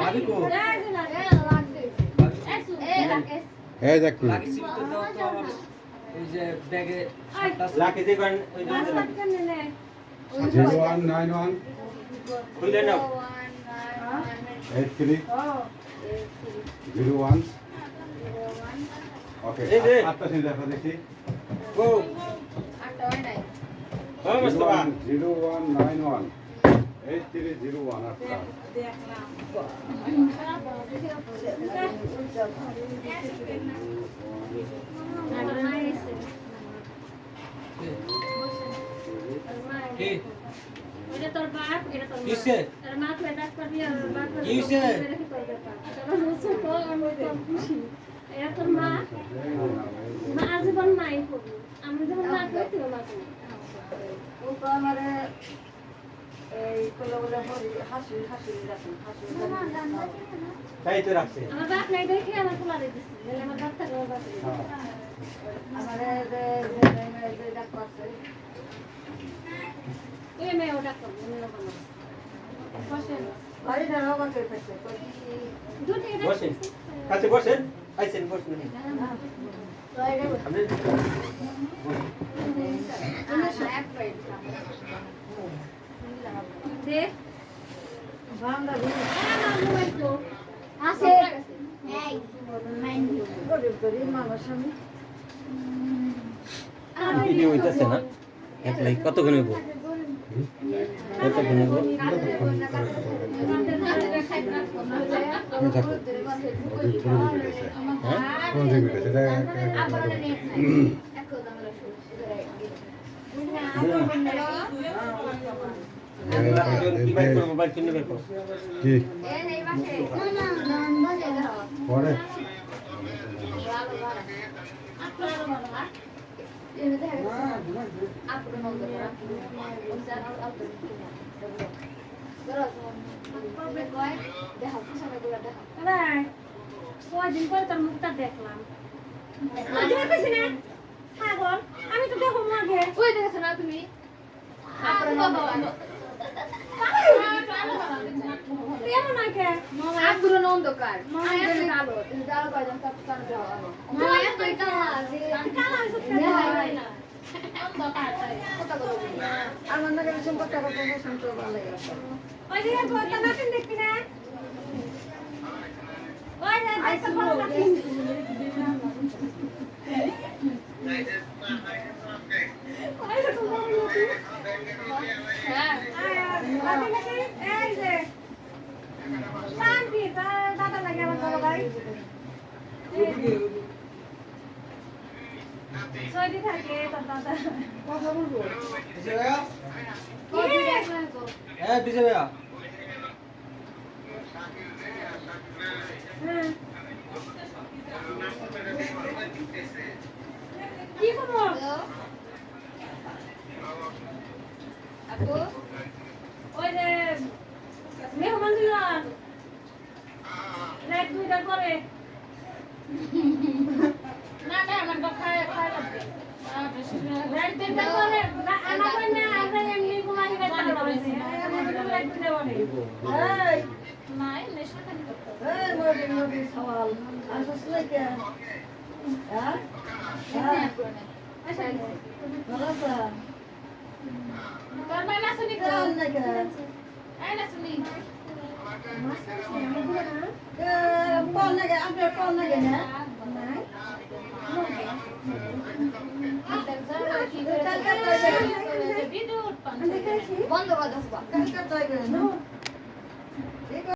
ভাবি কো এই দেখ লাগিছি তো দাও তো আমার ওই যে ব্যাগে লাকি দে কোন ওই যে 0191 খুলে নাও 83 01 ওকে এই যে। আটটা সিন দেখা দেখি গো ও মুস্তাফা 0191 8301 আটটা কি এটা তোর বাপ এটা তোর মা কিসে? তোর মা তো ডাক করবি আর বাপ কিসে? তোর মুসু তো আমি তো খুশি এটা তোর মা মা জীবন মাই করবি আমি যখন মা করতে মা করবি ও তো আমারে এই কইলো বলে হাসি হাসি রাখুন হাসি তাই তো রাখছে আমার বাপ নাই দেখে আমার পোলা দিছি বলে আমার বাপ থাকে আমার বাপ আমারে যে ডাক করছে এই মেয়ে ওটা করবো মেয়ে বাবা বসেন বাড়ি দাঁড়াও বাকে ফেসে দুটো এটা বসেন কাছে বসেন আইছেন বসুন তো এটা আপনি দে বাংলা দিন আমার মোবাইল তো আছে গরিব গরিব মানুষ আমি ভিডিও হইতাছে না এপ্লাই কত গুণ হইব কত গুণ হইব এই দেখো ওদের পুরো ভিডিও হ্যাঁ পুরো ভিডিও সেটা কি বাইক করব বাইক কিনে বের করো কি পরে কয়দিন পরে তোর মুখটা দেখলাম দেখেছি না ছাগল আমি তো দেখো আগে ওই দেখেছো না তুমি কেমন আগে আগ্রহ অন্ধকার আলো আলো কয়জন তার আমার নাকি সম্পর্ক করতে শুনতে ভালো লাগে ওই যে বলতে না তুমি দেখবি না ওই যে দেখতে পারো না হ্যাঁ এই যে শান্তি দাদা লাগে আমার বড় ভাই সৌদি থাকে তোর দাদা কথা বলবো বিজয় ভাইয়া কি? হ্যাঁ বিজয় ভাইয়া হ্যাঁ। কি করবো আপু ওই যে মেহমান দিলাম রাত 2টার পরে না না আমার তো খায় খায় লাগবে রাত 2টার পরে আমার না আমরা এমনি ঘুমাই রাত 12টা বাজে আমাদের রাত 2টা বাজে এই নাই নেশা খালি করতে এই মোদি মোদি সওয়াল আসছ নাকি হ্যাঁ হ্যাঁ আচ্ছা ভালো আছে তোর মাই না শুনি তো কেমন নাকি এই না শুনি কোন নাকি আপনি কোন নাকি না বন্ধ করে দাও কালকে তো